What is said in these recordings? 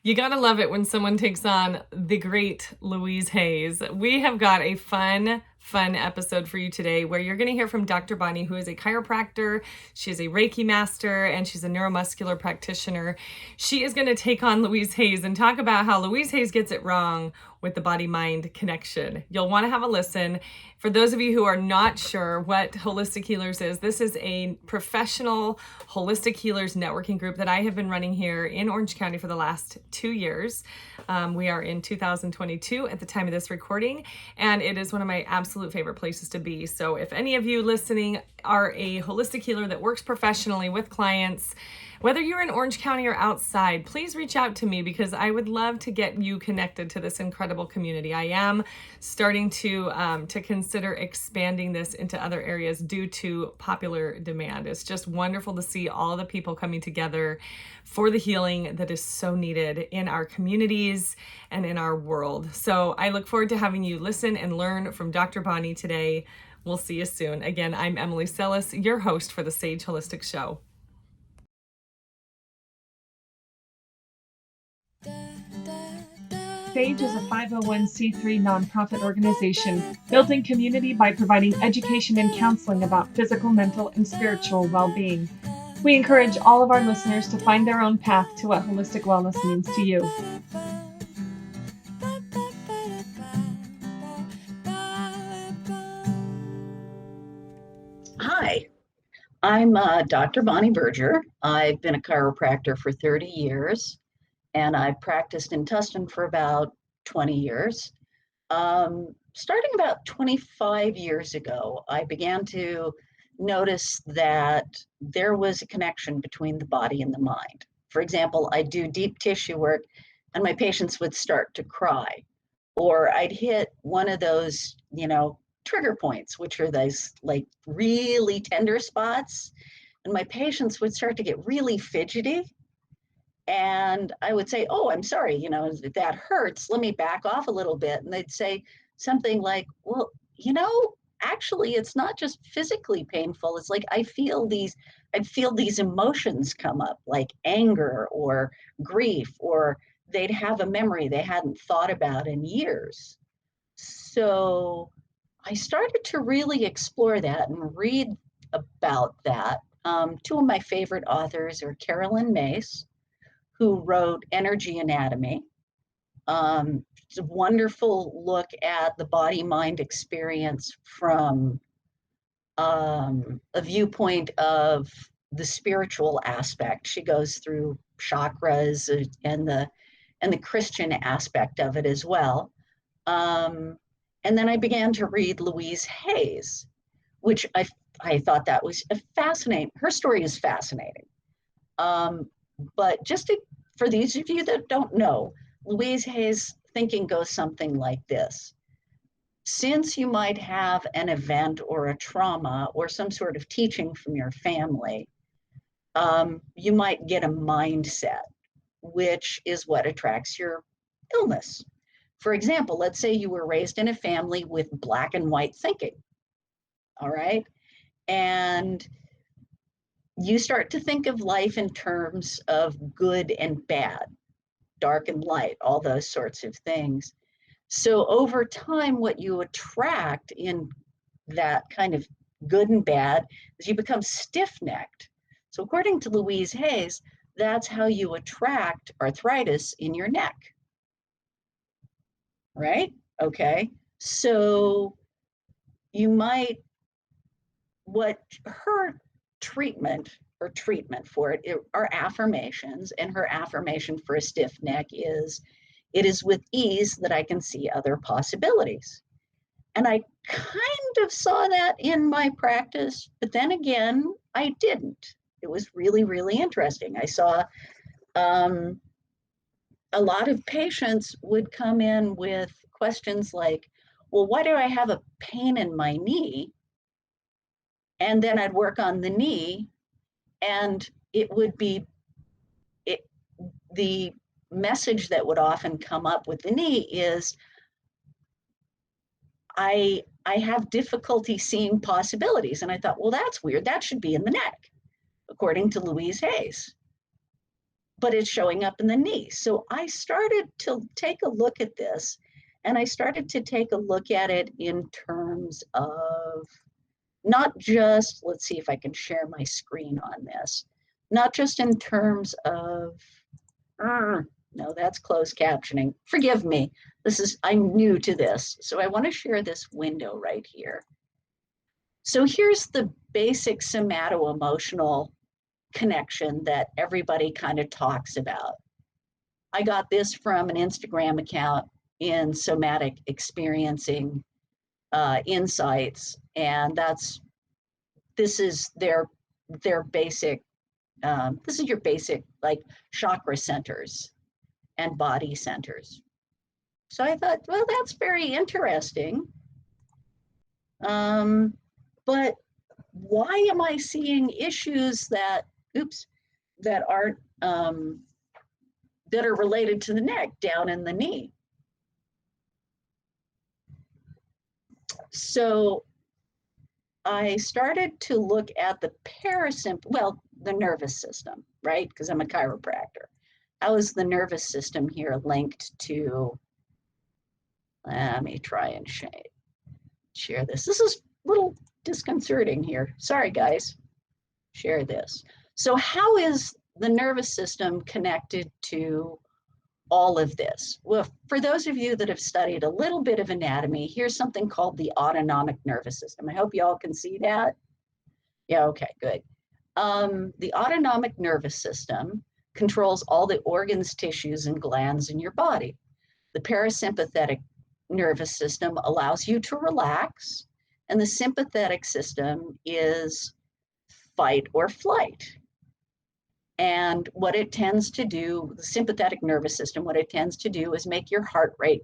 You gotta love it when someone takes on the great Louise Hayes. We have got a fun episode for you today where you're going to hear from Dr. Bonnie, who is a chiropractor. She's a Reiki master and she's a neuromuscular practitioner. She is going to take on Louise Hayes and talk about how Louise Hayes gets it wrong with the body-mind connection. You'll want to have a listen. For those of you who are not sure what Holistic Healers is, this is a professional holistic healers networking group that I have been running here in Orange County for the last 2 years. We are in 2022 at the time of this recording, and it is one of my absolute favorite places to be. So if any of you listening are a holistic healer that works professionally with clients, whether you're in Orange County or outside, please reach out to me because I would love to get you connected to this incredible community. I am starting to consider expanding this into other areas due to popular demand. It's just wonderful to see all the people coming together for the healing that is so needed in our communities and in our world. So I look forward to having you listen and learn from Dr. Bonnie today. We'll see you soon. Again, I'm Emily Sellis, your host for the Sage Holistic Show. Sage is a 501c3 nonprofit organization building community by providing education and counseling about physical, mental, and spiritual well-being. We encourage all of our listeners to find their own path to what holistic wellness means to you. Hi, I'm Dr. Bonnie Berger. I've been a chiropractor for 30 years. And I've practiced in Tustin for about 20 years. Starting about 25 years ago, I began to notice that there was a connection between the body and the mind. For example, I'd do deep tissue work and my patients would start to cry. Or I'd hit one of those, trigger points, which are those like really tender spots. And my patients would start to get really fidgety. And I would say, oh, I'm sorry, that hurts. Let me back off a little bit. And they'd say something like, well, actually, it's not just physically painful. It's like I'd feel these emotions come up, like anger or grief, or they'd have a memory they hadn't thought about in years. So I started to really explore that and read about that. Two of my favorite authors are Carolyn Mace, who wrote Energy Anatomy. It's a wonderful look at the body-mind experience from a viewpoint of the spiritual aspect. She goes through chakras and the Christian aspect of it as well. And then I began to read Louise Hayes, which I thought that was fascinating. Her story is fascinating. But for these of you that don't know, Louise Hayes' thinking goes something like this. Since you might have an event or a trauma or some sort of teaching from your family, you might get a mindset, which is what attracts your illness. For example, let's say you were raised in a family with black and white thinking, all right? And you start to think of life in terms of good and bad, dark and light, all those sorts of things. So over time, what you attract in that kind of good and bad is you become stiff-necked. So according to Louise Hayes, that's how you attract arthritis in your neck, right? Okay, so what her treatment for it are affirmations, and her affirmation for a stiff neck is, it is with ease that I can see other possibilities. And I kind of saw that in my practice, but then again, I didn't. It was really, really interesting. I saw a lot of patients would come in with questions like, well, why do I have a pain in my knee? And then I'd work on the knee, and it would be the message that would often come up with the knee is, I have difficulty seeing possibilities. And I thought, well, that's weird. That should be in the neck, according to Louise Hayes. but it's showing up in the knee. So I started to take a look at this, and I started to take a look at it in terms of not just, let's see if I can share my screen on this, not just in terms of, no, that's closed captioning. Forgive me. I'm new to this. So I want to share this window right here. So here's the basic somato-emotional connection that everybody kind of talks about. I got this from an Instagram account in Somatic Experiencing Insights, and this is their basic. This is your basic like chakra centers and body centers. So I thought, well, that's very interesting. But why am I seeing issues that, that aren't that are related to the neck down in the knee? So I started to look at the the nervous system, right? Because I'm a chiropractor. How is the nervous system here linked to, let me try and share this. This is a little disconcerting here. Sorry, guys. Share this. So how is the nervous system connected to all of this? Well, for those of you that have studied a little bit of anatomy, here's something called the autonomic nervous system. I hope you all can see that. Yeah, okay, good. The autonomic nervous system controls all the organs, tissues, and glands in your body. The parasympathetic nervous system allows you to relax, and the sympathetic system is fight or flight. And what it tends to do, the sympathetic nervous system, what it tends to do is make your heart rate,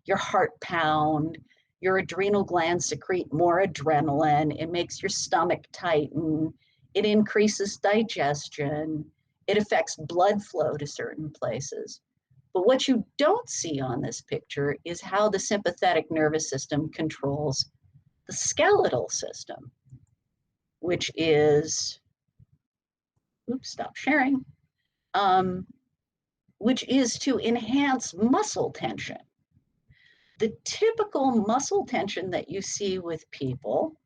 your heart pound, your adrenal glands secrete more adrenaline, it makes your stomach tighten, it increases digestion, it affects blood flow to certain places. But what you don't see on this picture is how the sympathetic nervous system controls the skeletal system, which is, stop sharing, which is to enhance muscle tension. The typical muscle tension that you see with people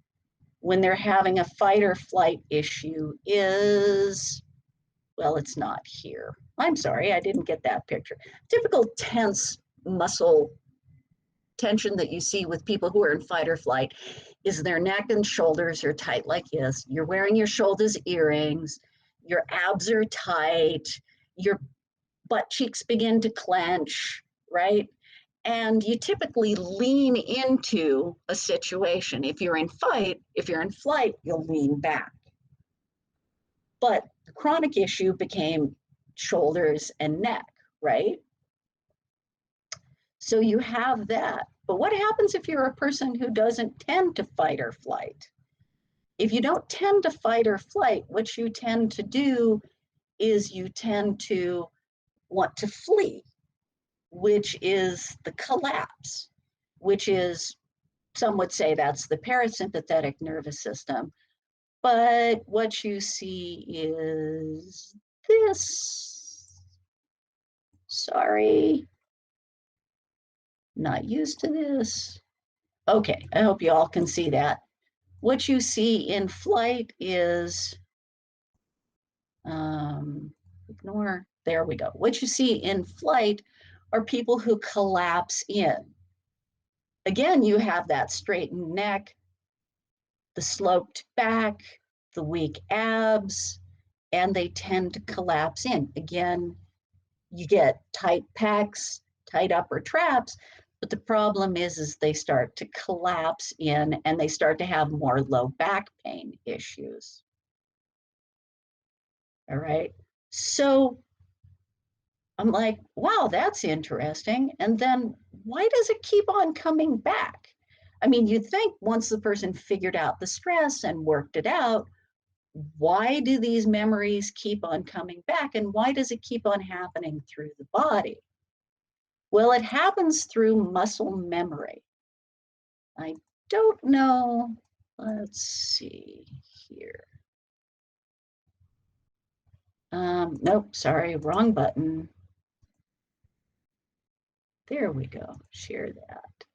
when they're having a fight or flight issue is, well, it's not here. I'm sorry, I didn't get that picture. Typical tense muscle tension that you see with people who are in fight or flight is their neck and shoulders are tight like this. You're wearing your shoulders earrings, your abs are tight, your butt cheeks begin to clench, right? And you typically lean into a situation. If you're in flight, you'll lean back. But the chronic issue became shoulders and neck, right? So you have that. But what happens if you're a person who doesn't tend to fight or flight? If you don't tend to fight or flight, what you tend to do is you tend to want to flee, which is the collapse, which is, some would say that's the parasympathetic nervous system. But what you see is this. Sorry, not used to this. Okay, I hope you all can see that. What you see in flight is, ignore, there we go. What you see in flight are people who collapse in. Again, you have that straightened neck, the sloped back, the weak abs, and they tend to collapse in. Again, you get tight pecs, tight upper traps, but the problem is they start to collapse in and they start to have more low back pain issues. All right, so I'm like, wow, that's interesting. And then why does it keep on coming back? I mean, you'd think once the person figured out the stress and worked it out, why do these memories keep on coming back? And why does it keep on happening through the body? Well, it happens through muscle memory. I don't know. Let's see here. Nope, sorry, wrong button. There we go, share that.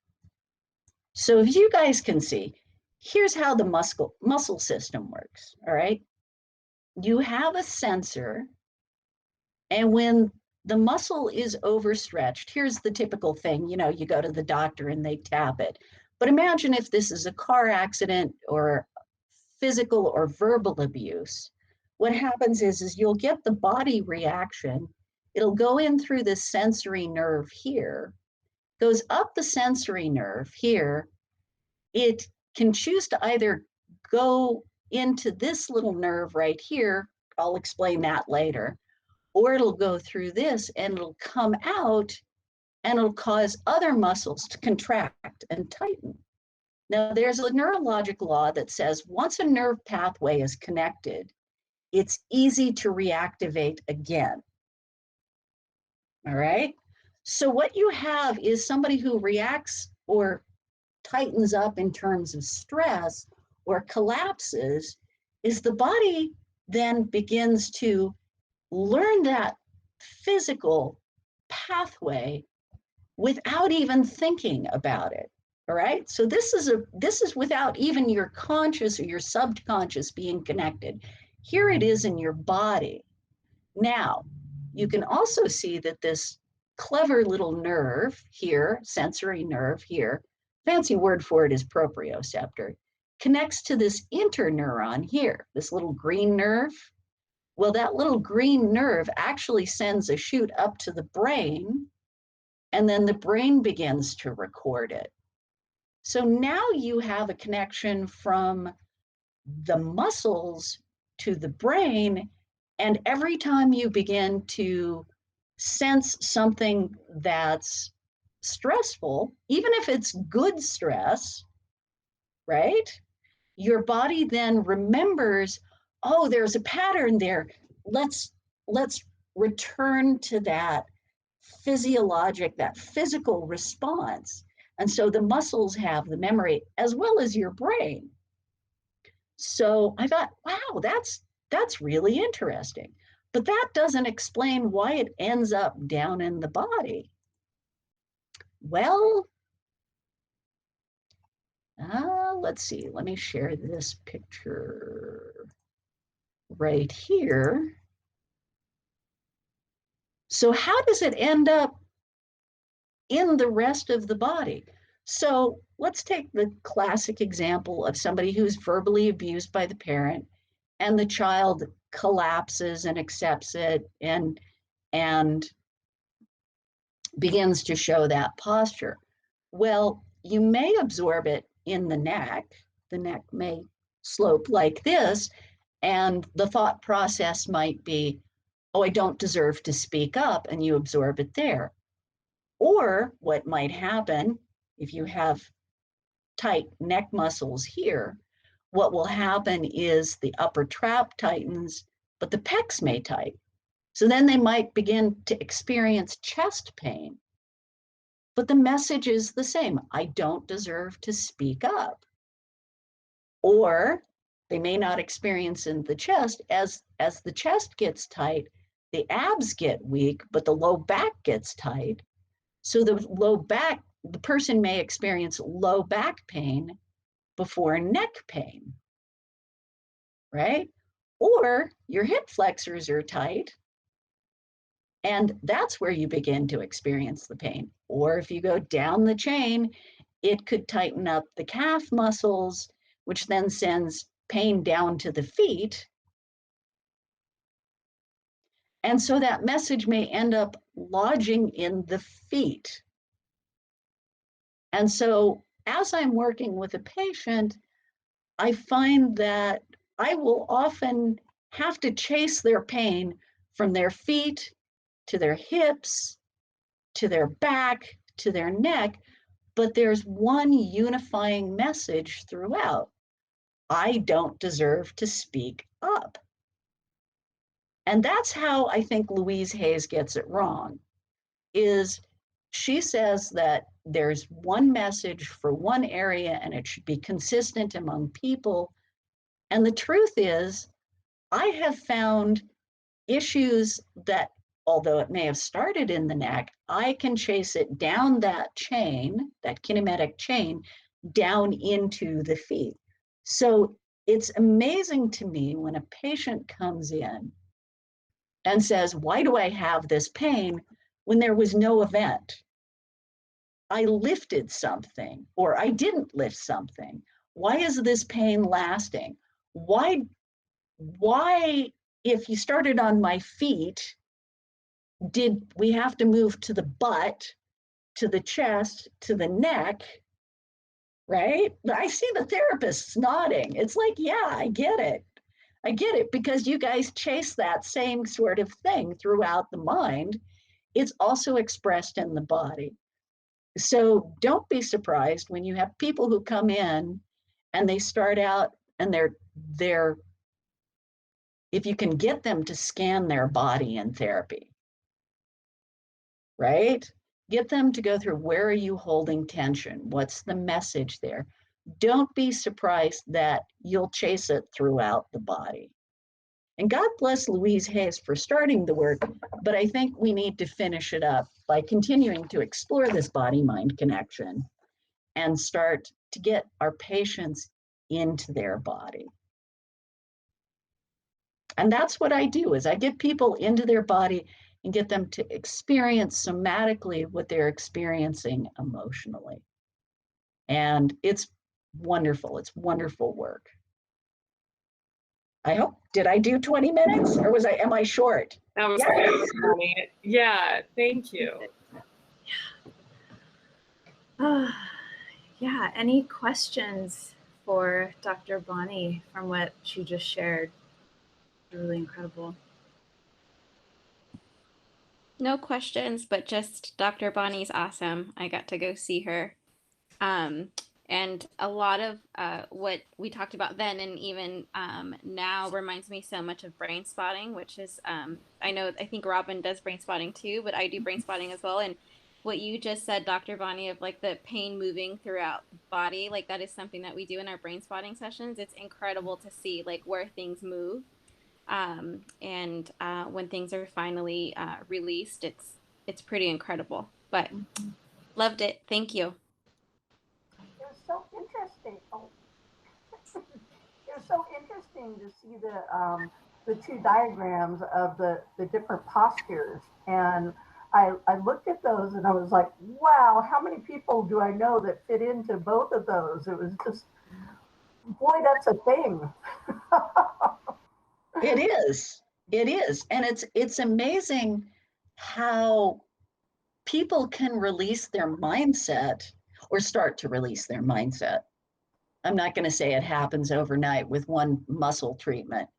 So if you guys can see, here's how the muscle system works, all right? You have a sensor, and when the muscle is overstretched, here's the typical thing, you know, you go to the doctor and they tap it. But imagine if this is a car accident or physical or verbal abuse. What happens is you'll get the body reaction. It'll go in through the sensory nerve here, goes up the sensory nerve here. It can choose to either go into this little nerve right here. I'll explain that later. Or it'll go through this and it'll come out and it'll cause other muscles to contract and tighten. Now, there's a neurologic law that says once a nerve pathway is connected, it's easy to reactivate again. All right? So, what you have is somebody who reacts or tightens up in terms of stress or collapses, is the body then begins to learn that physical pathway without even thinking about it. All right. So this is without even your conscious or your subconscious being connected. Here it is in your body. Now, you can also see that this clever little nerve here, sensory nerve here, fancy word for it is proprioceptor, connects to this interneuron here, this little green nerve. Well, that little green nerve actually sends a shoot up to the brain, and then the brain begins to record it. So now you have a connection from the muscles to the brain, and every time you begin to sense something that's stressful, even if it's good stress, right? Your body then remembers, oh, there's a pattern there. Let's return to that that physical response. And so the muscles have the memory as well as your brain. So I thought, wow, that's really interesting. But that doesn't explain why it ends up down in the body. Well, let's see. Let me share this picture right here. So how does it end up in the rest of the body? So let's take the classic example of somebody who's verbally abused by the parent, and the child collapses and accepts it and begins to show that posture. Well, you may absorb it in the neck. The neck may slope like this, and the thought process might be, oh, I don't deserve to speak up, and you absorb it there. Or what might happen if you have tight neck muscles here, what will happen is the upper trap tightens, but the pecs may tighten. So then they might begin to experience chest pain. But the message is the same. I don't deserve to speak up. Or they may not experience in the chest. As the chest gets tight, the abs get weak, but the low back gets tight. So the person may experience low back pain before neck pain, right? Or your hip flexors are tight, and that's where you begin to experience the pain. Or if you go down the chain, it could tighten up the calf muscles, which then sends pain down to the feet. And so that message may end up lodging in the feet. And so as I'm working with a patient, I find that I will often have to chase their pain from their feet to their hips, to their back, to their neck, but there's one unifying message throughout. I don't deserve to speak up. And that's how I think Louise Hayes gets it wrong, is she says that there's one message for one area and it should be consistent among people. And the truth is, I have found issues that, although it may have started in the neck, I can chase it down that chain, that kinematic chain, down into the feet. So it's amazing to me when a patient comes in and says, why do I have this pain when there was no event? I lifted something or I didn't lift something. Why is this pain lasting? Why, if you started on my feet, did we have to move to the butt, to the chest, to the neck? Right? I see the therapists nodding. It's like, yeah, I get it. I get it because you guys chase that same sort of thing throughout the mind. It's also expressed in the body. So don't be surprised when you have people who come in and they start out and they're if you can get them to scan their body in therapy, right? Get them to go through, where are you holding tension? What's the message there? Don't be surprised that you'll chase it throughout the body. And God bless Louise Hayes for starting the work, but I think we need to finish it up by continuing to explore this body-mind connection and start to get our patients into their body. And that's what I do, is I get people into their body and get them to experience somatically what they're experiencing emotionally. And it's wonderful. It's wonderful work. I hope, did I do 20 minutes or am I short? That was Yes. great, Bonnie. Yeah, thank you. Yeah, any questions for Dr. Bonnie from what she just shared? Really incredible. No questions, but just Dr. Bonnie's awesome. I got to go see her. And a lot of what we talked about then and even now reminds me so much of brain spotting, which is, I think Robin does brain spotting too, but I do brain spotting as well. And what you just said, Dr. Bonnie, of like the pain moving throughout the body, like that is something that we do in our brain spotting sessions. It's incredible to see like where things move. And when things are finally released, it's pretty incredible. But loved it. Thank you. It was so interesting. Oh, it was so interesting to see the two diagrams of the different postures, and I looked at those and I was like, wow, how many people do I know that fit into both of those? It was just, boy, that's a thing. It is. It is. And it's amazing how people can release their mindset or start to release their mindset. I'm not going to say it happens overnight with one muscle treatment,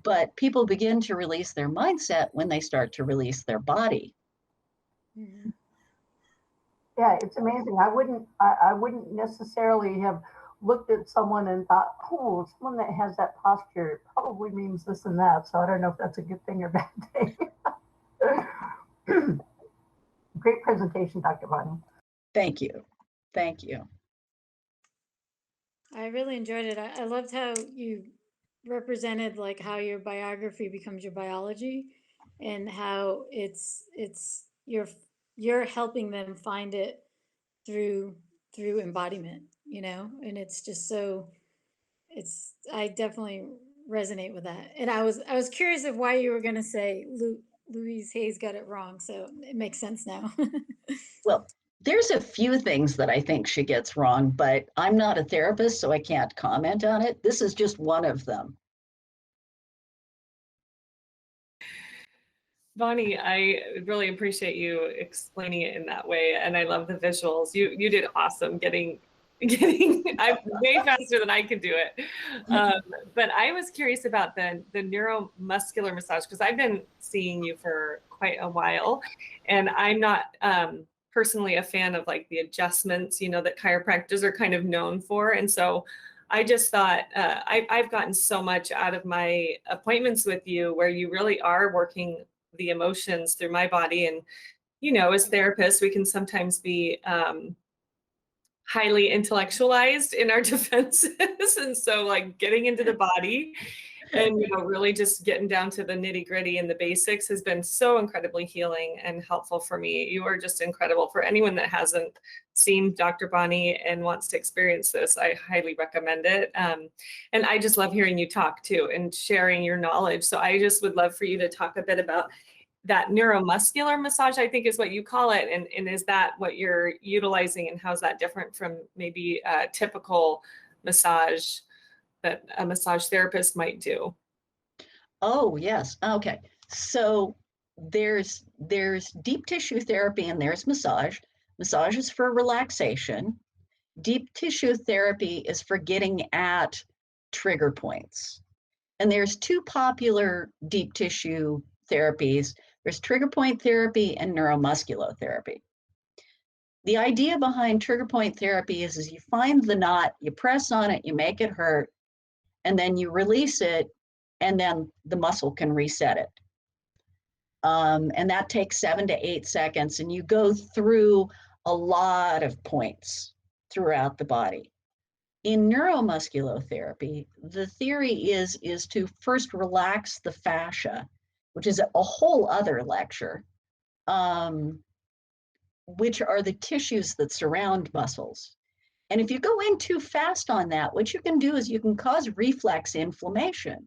but people begin to release their mindset when they start to release their body. Mm-hmm. Yeah, it's amazing. I wouldn't necessarily have looked at someone and thought, oh, someone that has that posture probably means this and that. So I don't know if that's a good thing or bad thing. Great presentation, Dr. Bonnie. Thank you. Thank you. I really enjoyed it. I loved how you represented like how your biography becomes your biology and how it's you're helping them find it through embodiment, and it's just so I definitely resonate with that. And I was curious of why you were going to say Louise Hayes got it wrong, so it makes sense now. Well, there's a few things that I think she gets wrong, but I'm not a therapist, so I can't comment on it. This is just one of them. Bonnie, I really appreciate you explaining it in that way, and I love the visuals. You did awesome getting I'm way faster than I could do it. But I was curious about the neuromuscular massage, because I've been seeing you for quite a while, and I'm not personally a fan of like the adjustments, that chiropractors are kind of known for. And so I just thought I've gotten so much out of my appointments with you, where you really are working the emotions through my body. And as therapists, we can sometimes be highly intellectualized in our defenses, and so like getting into the body And, really just getting down to the nitty gritty and the basics has been so incredibly healing and helpful for me. You are just incredible. For anyone that hasn't seen Dr. Bonnie and wants to experience this, I highly recommend it. And I just love hearing you talk too and sharing your knowledge. So I just would love for you to talk a bit about that neuromuscular massage, I think is what you call it. And is that what you're utilizing, and how's that different from maybe a typical massage that a massage therapist might do? Oh, yes. Okay. So there's deep tissue therapy and there's massage. Massage is for relaxation. Deep tissue therapy is for getting at trigger points. And there's two popular deep tissue therapies. There's trigger point therapy and neuromusculotherapy. The idea behind trigger point therapy is you find the knot, you press on it, you make it hurt, and then you release it, and then the muscle can reset it. And that takes 7 to 8 seconds, and you go through a lot of points throughout the body. In neuromusculotherapy, the theory is to first relax the fascia, which is a whole other lecture, which are the tissues that surround muscles. And if you go in too fast on that, what you can do is you can cause reflex inflammation,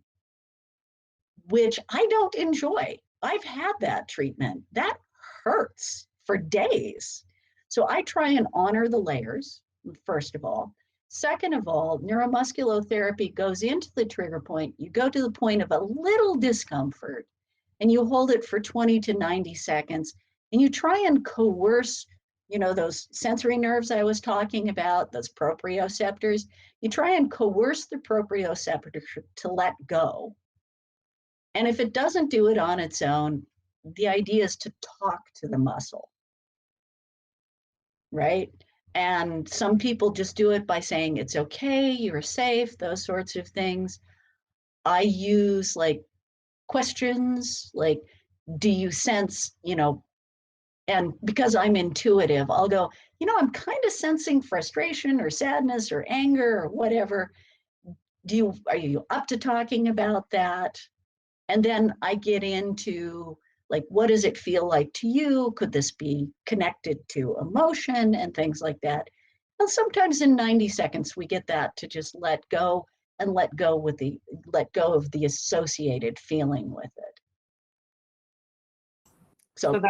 which I don't enjoy. I've had that treatment. That hurts for days. So I try and honor the layers, first of all. Second of all, neuromusculotherapy goes into the trigger point. You go to the point of a little discomfort and you hold it for 20 to 90 seconds and you try and coerce, those sensory nerves I was talking about, those proprioceptors. You try and coerce the proprioceptor to let go. And if it doesn't do it on its own, the idea is to talk to the muscle, right? And some people just do it by saying, it's okay, you're safe, those sorts of things. I use questions like, do you sense, and because I'm intuitive, I'll go, I'm kind of sensing frustration or sadness or anger or whatever. Are you up to talking about that? And then I get into what does it feel like to you? Could this be connected to emotion and things like that? And sometimes in 90 seconds, we get that to just let go and let go of the associated feeling with it. So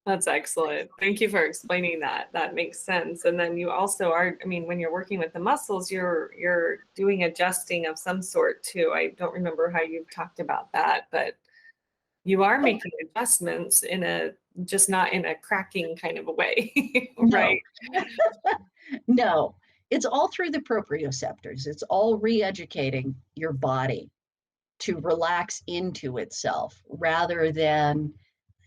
That's excellent. Thank you for explaining that. That makes sense. And then you also are, when you're working with the muscles, you're doing adjusting of some sort too. I don't remember how you've talked about that, but you are making adjustments just not in a cracking kind of a way, right? No, it's all through the proprioceptors. It's all re-educating your body to relax into itself rather than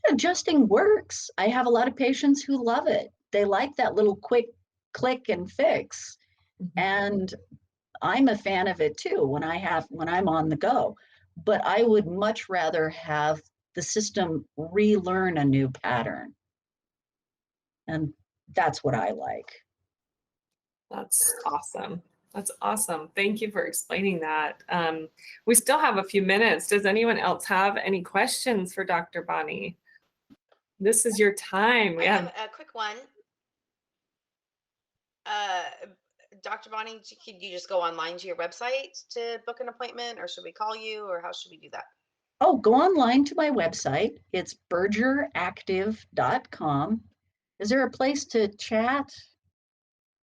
adjusting works. I have a lot of patients who love it. They like that little quick click and fix. Mm-hmm. And I'm a fan of it too when I'm on the go. But I would much rather have the system relearn a new pattern. And that's what I like. That's awesome. That's awesome. Thank you for explaining that. We still have a few minutes. Does anyone else have any questions for Dr. Bonnie? This is your time. I have a quick one. Dr. Bonnie, could you just go online to your website to book an appointment, or should we call you, or how should we do that? Oh, go online to my website. It's bergeractive.com. Is there a place to chat?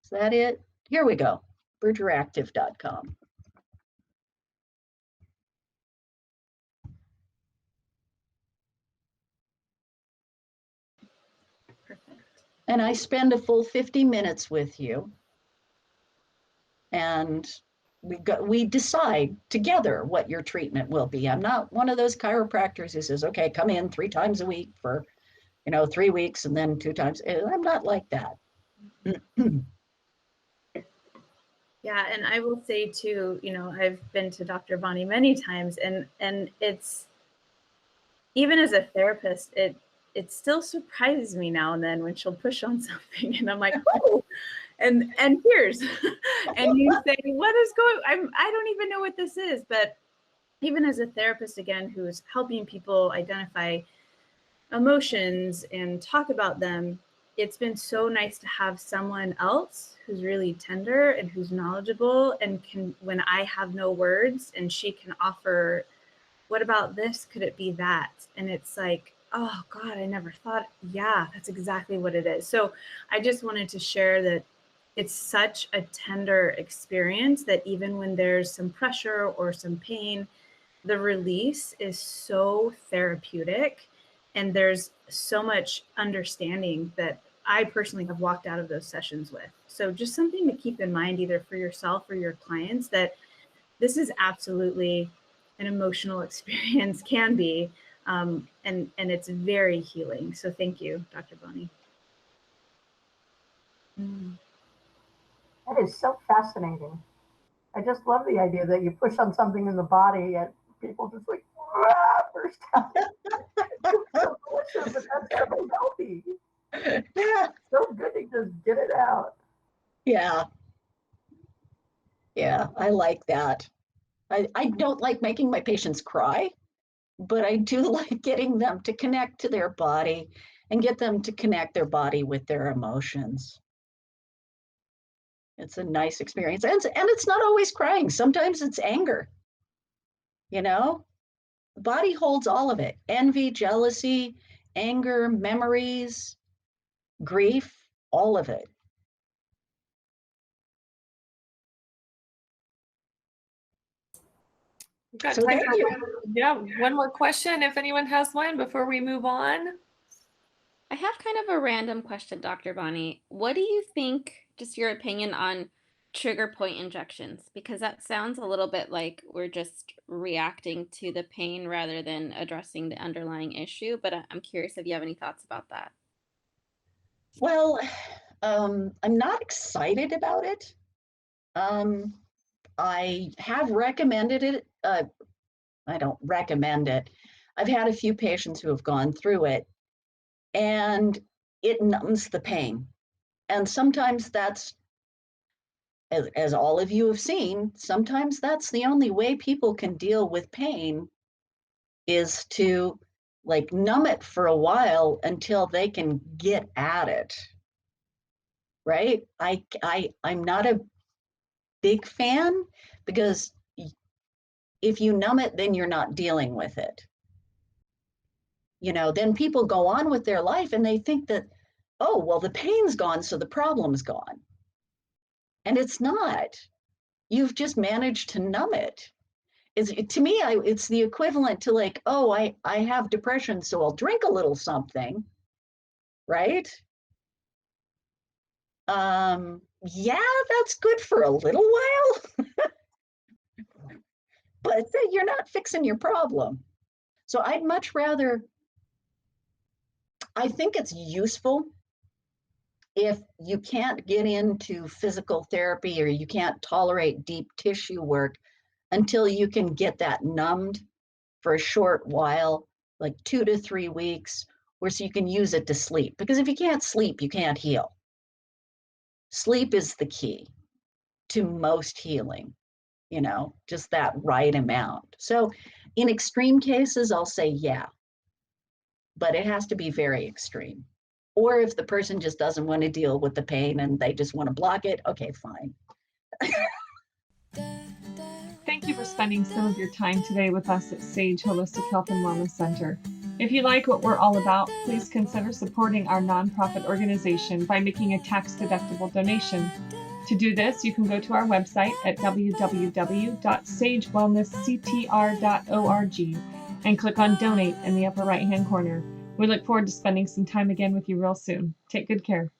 Is that it? Here we go. bergeractive.com. And I spend a full 50 minutes with you. And we decide together what your treatment will be. I'm not one of those chiropractors who says, okay, come in 3 times a week for, 3 weeks and then 2 times. I'm not like that. Yeah, and I will say too, I've been to Dr. Bonnie many times, and it's, even as a therapist, it still surprises me now and then when she'll push on something and I'm like, oh, and tears. And you say, what is going, I don't even know what this is. But even as a therapist, again, who's helping people identify emotions and talk about them, it's been so nice to have someone else who's really tender and who's knowledgeable and can, when I have no words, and she can offer, what about this? Could it be that? And it's like, oh God, I never thought, yeah, that's exactly what it is. So I just wanted to share that it's such a tender experience that even when there's some pressure or some pain, the release is so therapeutic, and there's so much understanding that I personally have walked out of those sessions with. So just something to keep in mind, either for yourself or your clients, that this is absolutely an emotional experience, can be, and it's very healing. So thank you, Dr. Bonnie. That is so fascinating. I just love the idea that you push on something in the body and people just like burst out. So delicious, but that's so healthy. Yeah. So good to just get it out. Yeah. Yeah, I like that. I don't like making my patients cry, but I do like getting them to connect to their body and get them to connect their body with their emotions. It's a nice experience. And it's not always crying. Sometimes it's anger. You know, the body holds all of it: envy, jealousy, anger, memories, grief, all of it. We've got So time thank for you. one more question if anyone has one before we move on. I have kind of a random question, Dr. Bonnie. What do you think, just your opinion on trigger point injections? Because that sounds a little bit like we're just reacting to the pain rather than addressing the underlying issue. But I'm curious if you have any thoughts about that. Well, I'm not excited about it. I have recommended it. I don't recommend it. I've had a few patients who have gone through it, and it numbs the pain. And sometimes that's, as all of you have seen, sometimes that's the only way people can deal with pain, is to like numb it for a while until they can get at it. Right? I'm not a big fan, because if you numb it, then you're not dealing with it. You know, then people go on with their life and they think that, oh, well, the pain's gone, so the problem's gone. And it's not. You've just managed to numb it. To me, it's the equivalent to like, oh, I have depression, so I'll drink a little something, right? Yeah, that's good for a little while, but you're not fixing your problem. So I'd much rather, I think it's useful if you can't get into physical therapy or you can't tolerate deep tissue work until you can get that numbed for a short while, like 2 to 3 weeks, where so you can use it to sleep. Because if you can't sleep, you can't heal. Sleep is the key to most healing, you know, just that right amount. So in extreme cases, I'll say, yeah, but it has to be very extreme. Or if the person just doesn't want to deal with the pain and they just want to block it, okay, fine. Thank you for spending some of your time today with us at Sage Holistic Health and Wellness Center. If you like what we're all about, please consider supporting our nonprofit organization by making a tax-deductible donation. To do this, you can go to our website at www.sagewellnessctr.org and click on Donate in the upper right-hand corner. We look forward to spending some time again with you real soon. Take good care.